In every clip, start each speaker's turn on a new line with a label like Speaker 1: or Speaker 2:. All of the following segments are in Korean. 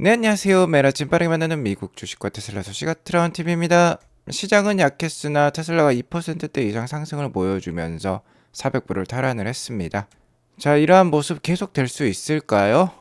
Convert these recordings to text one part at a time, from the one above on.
Speaker 1: 네, 안녕하세요. 매일 아침 빠르게 만나는 미국 주식과 테슬라 소식가 트라운TV입니다. 시장은 약했으나 테슬라가 2%대 이상 상승을 보여주면서 400불을 탈환을 했습니다. 자, 이러한 모습 계속될 수 있을까요?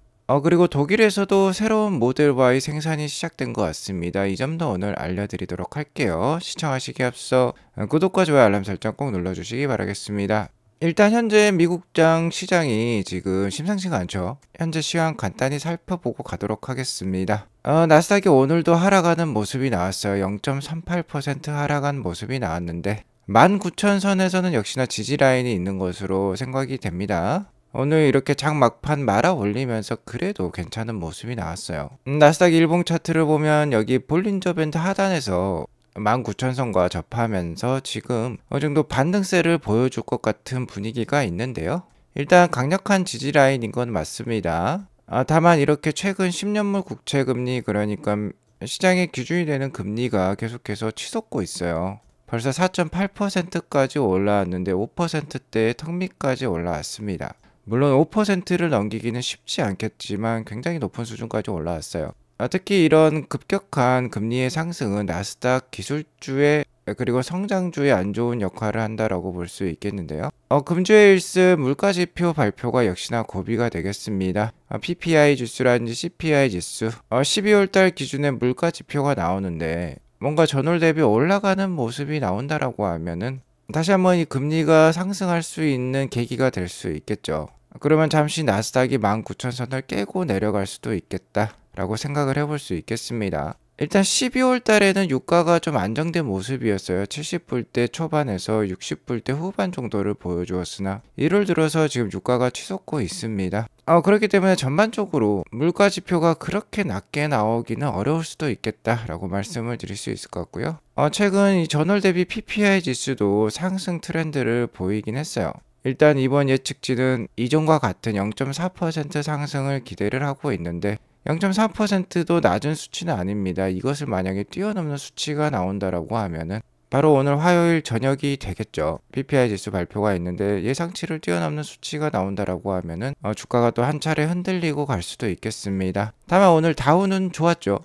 Speaker 1: 그리고 독일에서도 새로운 모델 Y 생산이 시작된 것 같습니다. 이 점도 오늘 알려드리도록 할게요. 시청하시기 앞서 구독과 좋아요 알람 설정 꼭 눌러주시기 바라겠습니다. 일단 현재 미국장 시장이 지금 심상치가 않죠. 현재 시황 간단히 살펴보고 가도록 하겠습니다. 나스닥이 오늘도 하락하는 모습이 나왔어요. 0.38% 하락한 모습이 나왔는데 19,000선에서는 역시나 지지라인이 있는 것으로 생각이 됩니다. 오늘 이렇게 장막판 말아 올리면서 그래도 괜찮은 모습이 나왔어요. 나스닥 일봉 차트를 보면 여기 볼린저 밴드 하단에서 19,000선과 접하면서 지금 어느 정도 반등세를 보여줄 것 같은 분위기가 있는데요. 일단 강력한 지지라인인 건 맞습니다. 다만 이렇게 최근 10년물 국채금리, 그러니까 시장의 기준이 되는 금리가 계속해서 치솟고 있어요. 벌써 4.8%까지 올라왔는데 5%대의 턱 밑까지 올라왔습니다. 물론 5%를 넘기기는 쉽지 않겠지만 굉장히 높은 수준까지 올라왔어요. 특히 이런 급격한 금리의 상승은 나스닥 기술주의 그리고 성장주에 안 좋은 역할을 한다라고 볼 수 있겠는데요. 금주의 일스 물가지표 발표가 역시나 고비가 되겠습니다. PPI 지수라든지 CPI 지수, 12월달 기준의 물가지표가 나오는데 뭔가 전월 대비 올라가는 모습이 나온다라고 하면은 다시 한번 이 금리가 상승할 수 있는 계기가 될 수 있겠죠. 그러면 잠시 나스닥이 19,000선을 깨고 내려갈 수도 있겠다라고 생각을 해볼 수 있겠습니다. 일단 12월 달에는 유가가 좀 안정된 모습이었어요. 70불대 초반에서 60불대 후반 정도를 보여주었으나 1월 들어서 지금 유가가 치솟고 있습니다. 그렇기 때문에 전반적으로 물가 지표가 그렇게 낮게 나오기는 어려울 수도 있겠다라고 말씀을 드릴 수 있을 것 같고요. 최근 이 전월 대비 PPI 지수도 상승 트렌드를 보이긴 했어요. 일단 이번 예측치는 이전과 같은 0.4% 상승을 기대를 하고 있는데 0.4%도 낮은 수치는 아닙니다. 이것을 만약에 뛰어넘는 수치가 나온다라고 하면은 바로 오늘 화요일 저녁이 되겠죠. PPI 지수 발표가 있는데 예상치를 뛰어넘는 수치가 나온다라고 하면은 주가가 또 한 차례 흔들리고 갈 수도 있겠습니다. 다만 오늘 다우는 좋았죠.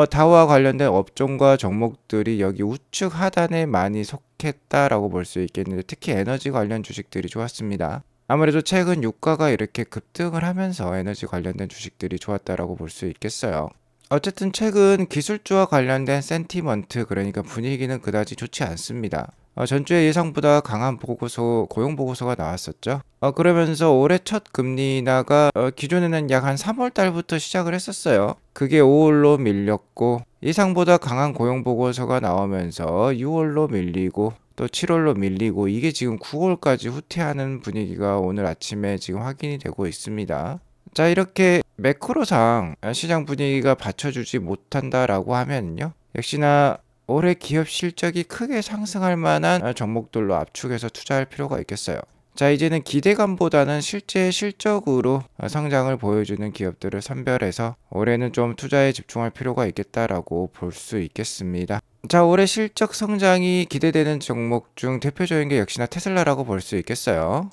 Speaker 1: 다우와 관련된 업종과 종목들이 여기 우측 하단에 많이 속했다라고 볼 수 있겠는데 특히 에너지 관련 주식들이 좋았습니다. 아무래도 최근 유가가 이렇게 급등을 하면서 에너지 관련된 주식들이 좋았다라고 볼 수 있겠어요. 어쨌든 최근 기술주와 관련된 센티먼트, 그러니까 분위기는 그다지 좋지 않습니다. 전주에 예상보다 강한 고용 보고서가 나왔었죠. 그러면서 올해 첫 금리 인하가 기존에는 약 한 3월 달부터 시작을 했었어요. 그게 5월로 밀렸고 예상보다 강한 고용 보고서가 나오면서 6월로 밀리고 또 7월로 밀리고 이게 지금 9월까지 후퇴하는 분위기가 오늘 아침에 지금 확인이 되고 있습니다. 자, 이렇게 매크로상 시장 분위기가 받쳐주지 못한다라고 하면요, 역시나 올해 기업 실적이 크게 상승할 만한 종목들로 압축해서 투자할 필요가 있겠어요. 자, 이제는 기대감보다는 실제 실적으로 성장을 보여주는 기업들을 선별해서 올해는 좀 투자에 집중할 필요가 있겠다라고 볼 수 있겠습니다. 자, 올해 실적 성장이 기대되는 종목 중 대표적인 게 역시나 테슬라라고 볼 수 있겠어요.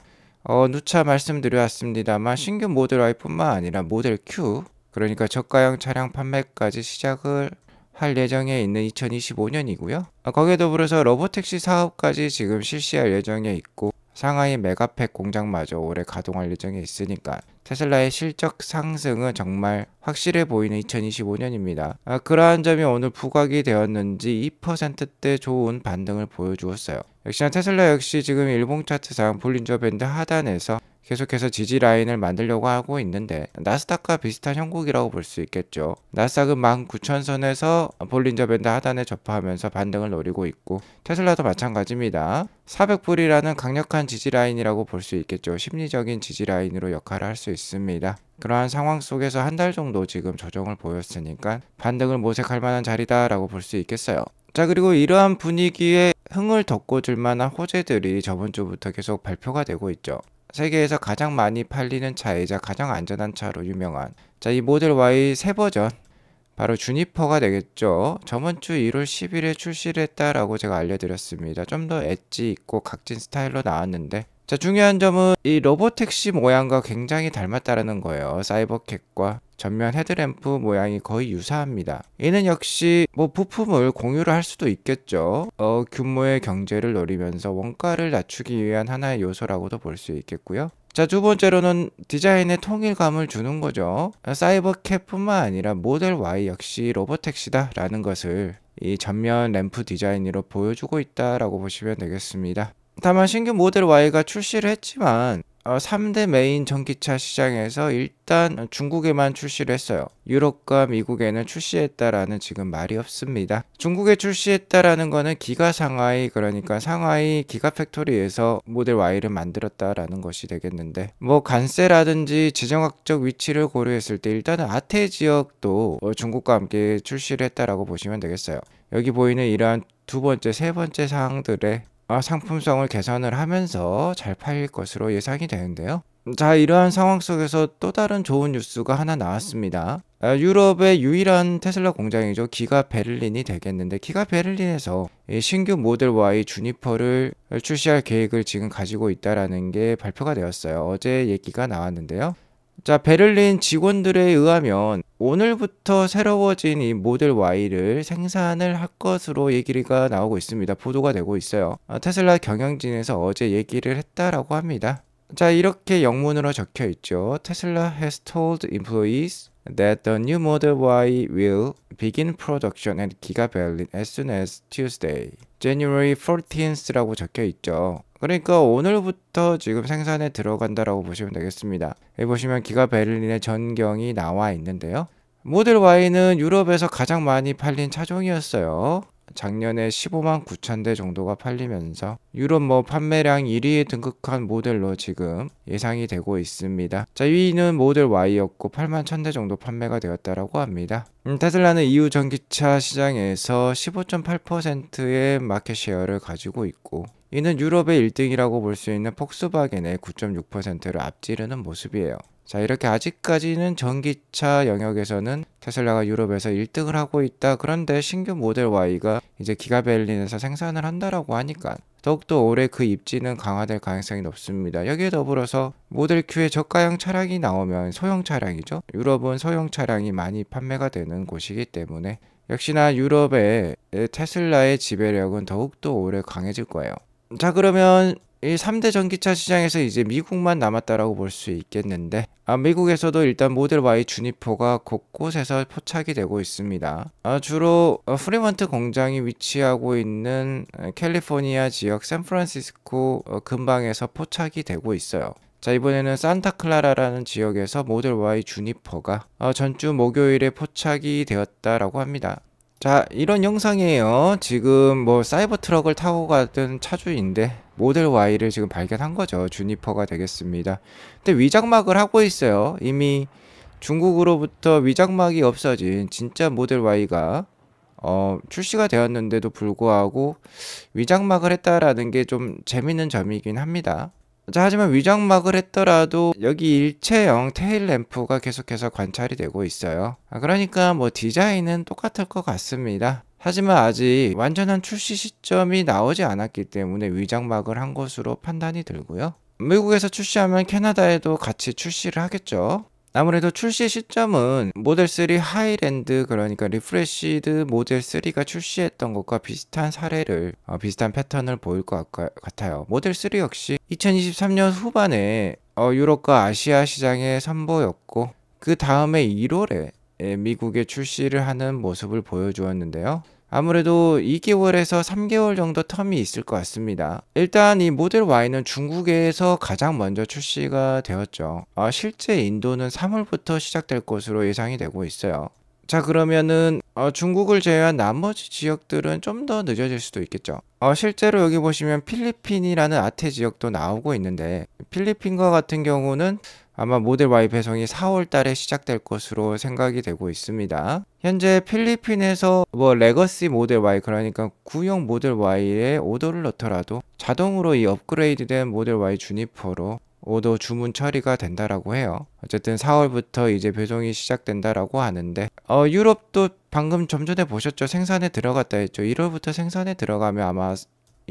Speaker 1: 누차 말씀드려왔습니다만 신규 모델 Y뿐만 아니라 모델 Q, 그러니까 저가형 차량 판매까지 시작을 할 예정에 있는 2025년이고요. 거기에 더불어서 로보택시 사업까지 지금 실시할 예정에 있고 상하이 메가팩 공장마저 올해 가동할 예정에 있으니까 테슬라의 실적 상승은 정말 확실해 보이는 2025년입니다. 그러한 점이 오늘 부각이 되었는지 2%대 좋은 반등을 보여주었어요. 역시나 테슬라 역시 지금 일봉 차트상 볼린저 밴드 하단에서 계속해서 지지 라인을 만들려고 하고 있는데 나스닥과 비슷한 형국이라고 볼 수 있겠죠. 나스닥은 19,000선에서 볼린저 밴드 하단에 접하면서 반등을 노리고 있고 테슬라도 마찬가지입니다. 400불이라는 강력한 지지 라인이라고 볼 수 있겠죠. 심리적인 지지 라인으로 역할을 할 수 있습니다. 그러한 상황 속에서 한 달 정도 지금 조정을 보였으니까 반등을 모색할 만한 자리다라고 볼 수 있겠어요. 자, 그리고 이러한 분위기에 흥을 돋궈줄 만한 호재들이 저번 주부터 계속 발표가 되고 있죠. 세계에서 가장 많이 팔리는 차이자 가장 안전한 차로 유명한 이 모델 Y 새 버전, 바로 주니퍼가 되겠죠. 저번 주 1월 10일에 출시를 했다라고 제가 알려드렸습니다. 좀 더 엣지 있고 각진 스타일로 나왔는데 자, 중요한 점은 이 로보택시 모양과 굉장히 닮았다는 거예요. 사이버캣과 전면 헤드램프 모양이 거의 유사합니다. 이는 역시 뭐 부품을 공유를 할 수도 있겠죠. 규모의 경제를 노리면서 원가를 낮추기 위한 하나의 요소라고도 볼 수 있겠고요. 자, 두 번째로는 디자인의 통일감을 주는 거죠. 사이버캣뿐만 아니라 모델 Y 역시 로보택시다 라는 것을 이 전면 램프 디자인으로 보여주고 있다라고 보시면 되겠습니다. 다만 신규 모델 Y가 출시를 했지만 3대 메인 전기차 시장에서 일단 중국에만 출시를 했어요. 유럽과 미국에는 출시했다라는 지금 말이 없습니다. 중국에 출시했다라는 거는 기가 상하이, 그러니까 상하이 기가팩토리에서 모델 Y를 만들었다라는 것이 되겠는데, 뭐 관세라든지 지정학적 위치를 고려했을 때 일단은 아태 지역도 중국과 함께 출시를 했다라고 보시면 되겠어요. 여기 보이는 이러한 두 번째, 세 번째 사항들의 상품성을 개선을 하면서 잘 팔릴 것으로 예상이 되는데요. 자, 이러한 상황 속에서 또 다른 좋은 뉴스가 하나 나왔습니다. 유럽의 유일한 테슬라 공장이죠. 기가 베를린이 되겠는데, 기가 베를린에서 신규 모델 Y 주니퍼를 출시할 계획을 지금 가지고 있다라는 게 발표가 되었어요. 어제 얘기가 나왔는데요. 자, 베를린 직원들에 의하면 오늘부터 새로워진 이 모델 Y를 생산을 할 것으로 얘기가 나오고 있습니다. 보도가 되고 있어요. 테슬라 경영진에서 어제 얘기를 했다라고 합니다. 자, 이렇게 영문으로 적혀 있죠. Tesla has told employees that the new Model Y will begin production at Giga Berlin as soon as Tuesday, January 14th라고 적혀 있죠. 그러니까 오늘부터 지금 생산에 들어간다라고 보시면 되겠습니다. 여기 보시면 기가 베를린의 전경이 나와 있는데요. 모델 Y는 유럽에서 가장 많이 팔린 차종이었어요. 작년에 15만 9천 대 정도가 팔리면서 유럽 판매량 1위에 등극한 모델로 지금 예상이 되고 있습니다. 자, 2위는 모델 Y였고 8만 1천 대 정도 판매가 되었다라고 합니다. 테슬라는 EU 전기차 시장에서 15.8%의 마켓 쉐어를 가지고 있고, 이는 유럽의 1등이라고 볼 수 있는 폭스바겐의 9.6%를 앞지르는 모습이에요. 자, 이렇게 아직까지는 전기차 영역에서는 테슬라가 유럽에서 1등을 하고 있다. 그런데 신규 모델 Y가 이제 기가 베를린에서 생산을 한다라고 하니까 더욱더 올해 그 입지는 강화될 가능성이 높습니다. 여기에 더불어서 모델 Q의 저가형 차량이 나오면 소형 차량이죠. 유럽은 소형 차량이 많이 판매가 되는 곳이기 때문에 역시나 유럽의 테슬라의 지배력은 더욱더 올해 강해질 거예요. 자, 그러면 이 3대 전기차 시장에서 이제 미국만 남았다라고 볼 수 있겠는데, 미국에서도 일단 모델 Y 주니퍼가 곳곳에서 포착이 되고 있습니다. 주로 프리먼트 공장이 위치하고 있는 캘리포니아 지역 샌프란시스코 근방에서 포착이 되고 있어요. 자, 이번에는 산타클라라라는 지역에서 모델 Y 주니퍼가 전주 목요일에 포착이 되었다라고 합니다. 자, 이런 영상이에요. 지금 사이버 트럭을 타고 가던 차주인데 모델 Y를 지금 발견한 거죠. 주니퍼가 되겠습니다. 근데 위장막을 하고 있어요. 이미 중국으로부터 위장막이 없어진 진짜 모델 Y가 출시가 되었는데도 불구하고 위장막을 했다라는 게 좀 재밌는 점이긴 합니다. 자, 하지만 위장막을 했더라도 여기 일체형 테일 램프가 계속해서 관찰이 되고 있어요. 그러니까 디자인은 똑같을 것 같습니다. 하지만 아직 완전한 출시 시점이 나오지 않았기 때문에 위장막을 한 것으로 판단이 들고요. 미국에서 출시하면 캐나다에도 같이 출시를 하겠죠. 아무래도 출시 시점은 모델 3 하이랜드, 그러니까 리프레시드 모델 3가 출시했던 것과 비슷한 사례를 비슷한 패턴을 보일 것 같아요. 모델 3 역시 2023년 후반에 유럽과 아시아 시장에 선보였고, 그 다음에 1월에 미국에 출시를 하는 모습을 보여주었는데요. 아무래도 2개월에서 3개월 정도 텀이 있을 것 같습니다. 일단 이 모델 Y는 중국에서 가장 먼저 출시가 되었죠. 실제 인도는 3월부터 시작될 것으로 예상이 되고 있어요. 자, 그러면은 중국을 제외한 나머지 지역들은 좀 더 늦어질 수도 있겠죠. 실제로 여기 보시면 필리핀이라는 아태 지역도 나오고 있는데, 필리핀과 같은 경우는 아마 모델 Y 배송이 4월 달에 시작될 것으로 생각이 되고 있습니다. 현재 필리핀에서 레거시 모델 Y, 그러니까 구형 모델 Y에 오더를 넣더라도 자동으로 이 업그레이드된 모델 Y 주니퍼로 오더 주문 처리가 된다라고 해요. 어쨌든 4월부터 이제 배송이 시작된다라고 하는데, 유럽도 방금 좀 전에 보셨죠? 생산에 들어갔다 했죠. 1월부터 생산에 들어가면 아마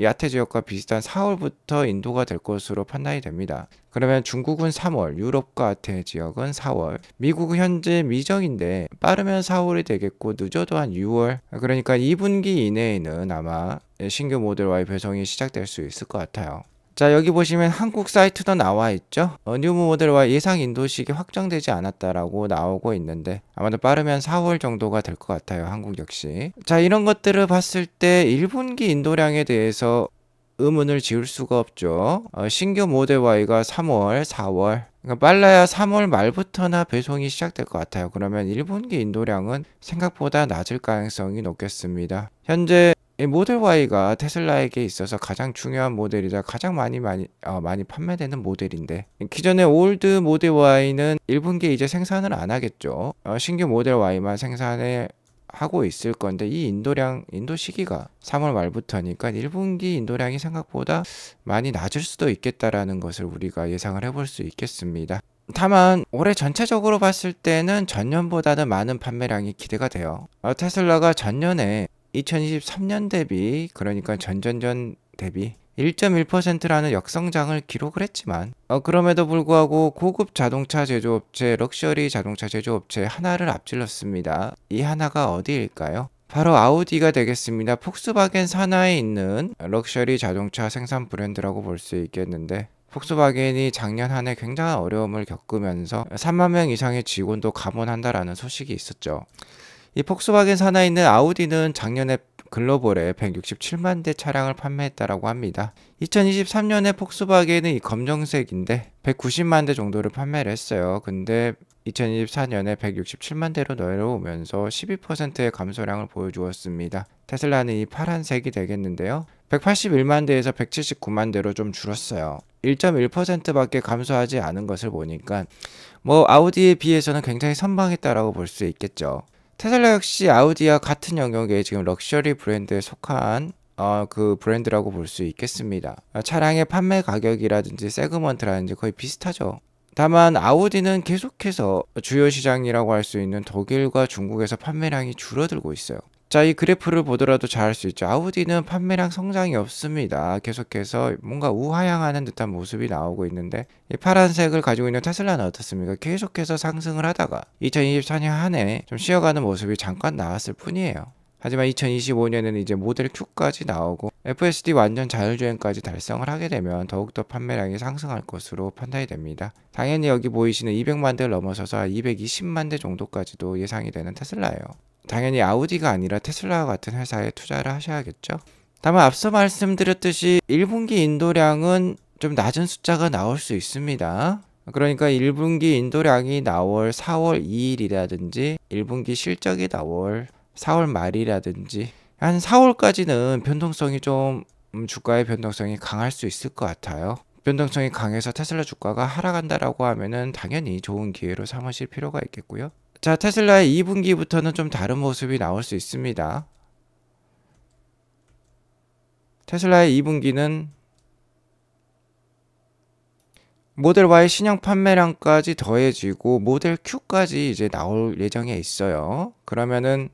Speaker 1: 야태 지역과 비슷한 4월부터 인도가 될 것으로 판단이 됩니다. 그러면 중국은 3월, 유럽과 아태 지역은 4월, 미국은 현재 미정인데 빠르면 4월이 되겠고 늦어도 한 6월, 그러니까 2분기 이내에는 아마 신규 모델 Y 배송이 시작될 수 있을 것 같아요. 자, 여기 보시면 한국 사이트도 나와 있죠. 뉴 모델 Y 예상 인도식이 확정되지 않았다라고 나오고 있는데 아마도 빠르면 4월 정도가 될 것 같아요. 한국 역시. 자, 이런 것들을 봤을 때 1분기 인도량에 대해서 의문을 지울 수가 없죠. 신규 모델 Y가 3월, 4월, 그러니까 빨라야 3월 말부터나 배송이 시작될 것 같아요. 그러면 1분기 인도량은 생각보다 낮을 가능성이 높겠습니다. 현재 이 모델 Y가 테슬라에게 있어서 가장 중요한 모델이자 가장 많이 판매되는 모델인데, 기존의 올드 모델 Y는 1분기에 이제 생산을 안 하겠죠. 신규 모델 Y만 생산을 하고 있을 건데, 이 인도 시기가 3월 말부터니까 1분기 인도량이 생각보다 많이 낮을 수도 있겠다라는 것을 우리가 예상을 해볼 수 있겠습니다. 다만 올해 전체적으로 봤을 때는 전년보다는 많은 판매량이 기대가 돼요. 테슬라가 전년에 2023년 대비, 그러니까 전전전 대비 1.1%라는 역성장을 기록을 했지만 그럼에도 불구하고 고급 자동차 제조업체, 럭셔리 자동차 제조업체 하나를 앞질렀습니다. 이 하나가 어디일까요? 바로 아우디가 되겠습니다. 폭스바겐 산하에 있는 럭셔리 자동차 생산 브랜드라고 볼 수 있겠는데, 폭스바겐이 작년 한 해 굉장한 어려움을 겪으면서 3만 명 이상의 직원도 감원한다라는 소식이 있었죠. 이 폭스바겐 산하에 있는 아우디는 작년에 글로벌에 167만 대 차량을 판매했다라고 합니다. 2023년에 폭스바겐은 이 검정색인데 190만 대 정도를 판매를 했어요. 근데 2024년에 167만 대로 내려오면서 12%의 감소량을 보여주었습니다. 테슬라는 이 파란색이 되겠는데요. 181만 대에서 179만 대로 좀 줄었어요. 1.1%밖에 감소하지 않은 것을 보니까 아우디에 비해서는 굉장히 선방했다라고 볼 수 있겠죠. 테슬라 역시 아우디와 같은 영역에 지금 럭셔리 브랜드에 속한 그 브랜드라고 볼 수 있겠습니다. 차량의 판매 가격이라든지 세그먼트라든지 거의 비슷하죠. 다만 아우디는 계속해서 주요 시장이라고 할 수 있는 독일과 중국에서 판매량이 줄어들고 있어요. 자, 이 그래프를 보더라도 잘 알 수 있죠. 아우디는 판매량 성장이 없습니다. 계속해서 뭔가 우하향하는 듯한 모습이 나오고 있는데, 이 파란색을 가지고 있는 테슬라는 어떻습니까? 계속해서 상승을 하다가 2024년 한 해 좀 쉬어가는 모습이 잠깐 나왔을 뿐이에요. 하지만 2025년에는 이제 모델 Q까지 나오고 FSD 완전 자율주행까지 달성을 하게 되면 더욱더 판매량이 상승할 것으로 판단이 됩니다. 당연히 여기 보이시는 200만 대를 넘어서서 220만 대 정도까지도 예상이 되는 테슬라예요. 당연히 아우디가 아니라 테슬라와 같은 회사에 투자를 하셔야겠죠. 다만 앞서 말씀드렸듯이 1분기 인도량은 좀 낮은 숫자가 나올 수 있습니다. 그러니까 1분기 인도량이 나올 4월 2일이라든지 1분기 실적이 나올 4월 말이라든지 한 4월까지는 변동성이 좀 주가의 변동성이 강할 수 있을 것 같아요. 변동성이 강해서 테슬라 주가가 하락한다라고 하면은 당연히 좋은 기회로 삼으실 필요가 있겠고요. 자, 테슬라의 2분기부터는 좀 다른 모습이 나올 수 있습니다. 테슬라의 2분기는 모델 Y 신형 판매량까지 더해지고 모델 Q까지 이제 나올 예정에 있어요. 그러면은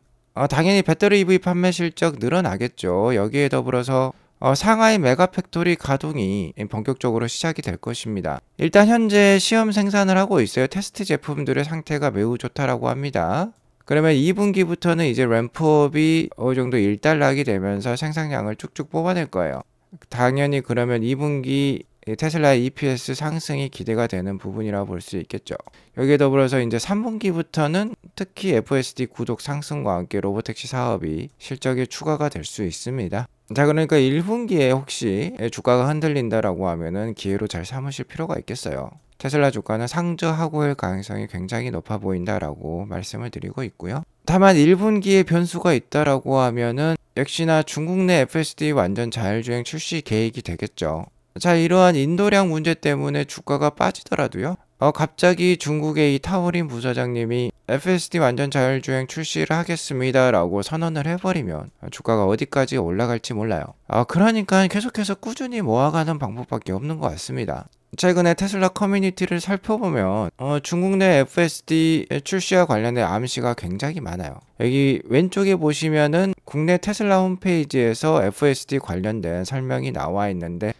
Speaker 1: 당연히 배터리 EV 판매 실적 늘어나겠죠. 여기에 더불어서 상하이 메가팩토리 가동이 본격적으로 시작이 될 것입니다. 일단 현재 시험 생산을 하고 있어요. 테스트 제품들의 상태가 매우 좋다라고 합니다. 그러면 2분기부터는 이제 램프업이 어느 정도 일단락이 되면서 생산량을 쭉쭉 뽑아낼 거예요. 당연히 그러면 2분기 테슬라의 EPS 상승이 기대가 되는 부분이라고 볼 수 있겠죠. 여기에 더불어서 이제 3분기부터는 특히 FSD 구독 상승과 함께 로보택시 사업이 실적에 추가가 될 수 있습니다. 자, 그러니까 1분기에 혹시 주가가 흔들린다라고 하면은 기회로 잘 삼으실 필요가 있겠어요. 테슬라 주가는 상저하고 할 가능성이 굉장히 높아 보인다라고 말씀을 드리고 있고요. 다만 1분기에 변수가 있다라고 하면은 역시나 중국 내 FSD 완전 자율주행 출시 계획이 되겠죠. 자, 이러한 인도량 문제 때문에 주가가 빠지더라도요. 갑자기 중국의 이 타오린 부사장님이 FSD 완전 자율주행 출시를 하겠습니다 라고 선언을 해버리면 주가가 어디까지 올라갈지 몰라요. 그러니까 계속해서 꾸준히 모아가는 방법밖에 없는 것 같습니다. 최근에 테슬라 커뮤니티를 살펴보면 중국 내 FSD 출시와 관련된 암시가 굉장히 많아요. 여기 왼쪽에 보시면은 국내 테슬라 홈페이지에서 FSD 관련된 설명이 나와 있는데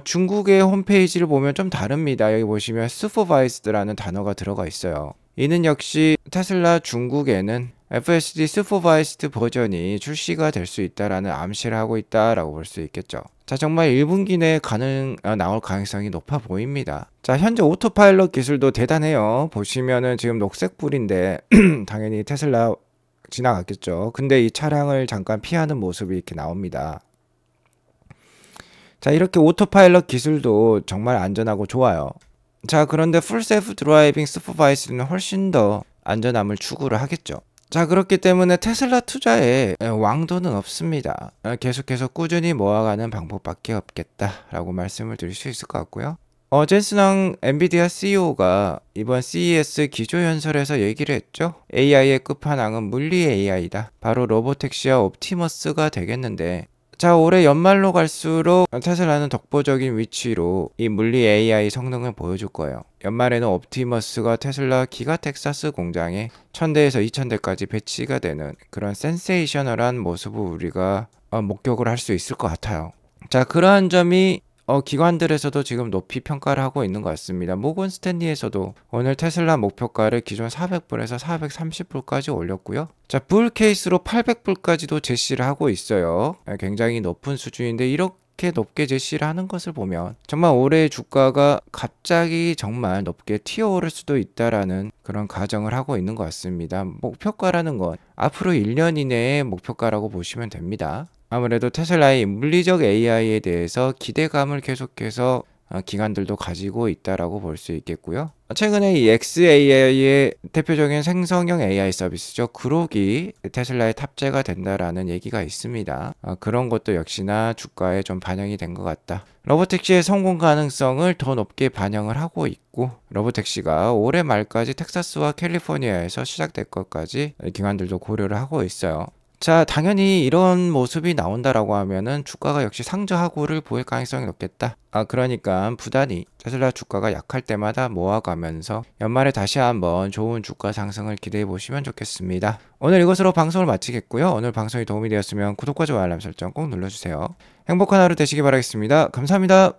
Speaker 1: 중국의 홈페이지를 보면 좀 다릅니다. 여기 보시면 supervised라는 단어가 들어가 있어요. 이는 역시 테슬라 중국에는 FSD supervised 버전이 출시가 될 수 있다라는 암시를 하고 있다라고 볼 수 있겠죠. 자, 정말 1분기 내에 나올 가능성이 높아 보입니다. 자, 현재 오토파일럿 기술도 대단해요. 보시면은 지금 녹색불인데 당연히 테슬라 지나갔겠죠. 근데 이 차량을 잠깐 피하는 모습이 이렇게 나옵니다. 자, 이렇게 오토파일럿 기술도 정말 안전하고 좋아요. 자, 그런데 풀 셀프 드라이빙 슈퍼바이저는 훨씬 더 안전함을 추구를 하겠죠. 자, 그렇기 때문에 테슬라 투자에 왕도는 없습니다. 계속해서 꾸준히 모아가는 방법밖에 없겠다라고 말씀을 드릴 수 있을 것 같고요. 젠슨 엔비디아 CEO가 이번 CES 기조연설에서 얘기를 했죠. AI의 끝판왕은 물리 AI다. 바로 로보택시와 옵티머스가 되겠는데, 자, 올해 연말로 갈수록 테슬라는 독보적인 위치로 이 물리 AI 성능을 보여줄 거예요. 연말에는 옵티머스가 테슬라 기가 텍사스 공장에 1000대에서 2000대까지 배치가 되는 그런 센세이셔널한 모습을 우리가 목격을 할 수 있을 것 같아요. 자, 그러한 점이 기관들에서도 지금 높이 평가를 하고 있는 것 같습니다. 모건 스탠리에서도 오늘 테슬라 목표가를 기존 400불에서 430불까지 올렸고요. 자, 불 케이스로 800불까지도 제시를 하고 있어요. 굉장히 높은 수준인데 이렇게 높게 제시를 하는 것을 보면 정말 올해 주가가 갑자기 정말 높게 튀어오를 수도 있다라는 그런 가정을 하고 있는 것 같습니다. 목표가라는 건 앞으로 1년 이내의 목표가라고 보시면 됩니다. 아무래도 테슬라의 물리적 AI에 대해서 기대감을 계속해서 기관들도 가지고 있다라고 볼 수 있겠고요. 최근에 이 xAI의 대표적인 생성형 AI 서비스죠. 그록이 테슬라에 탑재가 된다라는 얘기가 있습니다. 그런 것도 역시나 주가에 좀 반영이 된 것 같다. 로보택시의 성공 가능성을 더 높게 반영을 하고 있고, 로보택시가 올해 말까지 텍사스와 캘리포니아에서 시작될 것까지 기관들도 고려를 하고 있어요. 자, 당연히 이런 모습이 나온다라고 하면은 주가가 역시 상저하고를 보일 가능성이 높겠다. 그러니까 부단히 테슬라 주가가 약할 때마다 모아가면서 연말에 다시 한번 좋은 주가 상승을 기대해 보시면 좋겠습니다. 오늘 이것으로 방송을 마치겠고요. 오늘 방송이 도움이 되었으면 구독과 좋아요 알람 설정 꼭 눌러주세요. 행복한 하루 되시기 바라겠습니다. 감사합니다.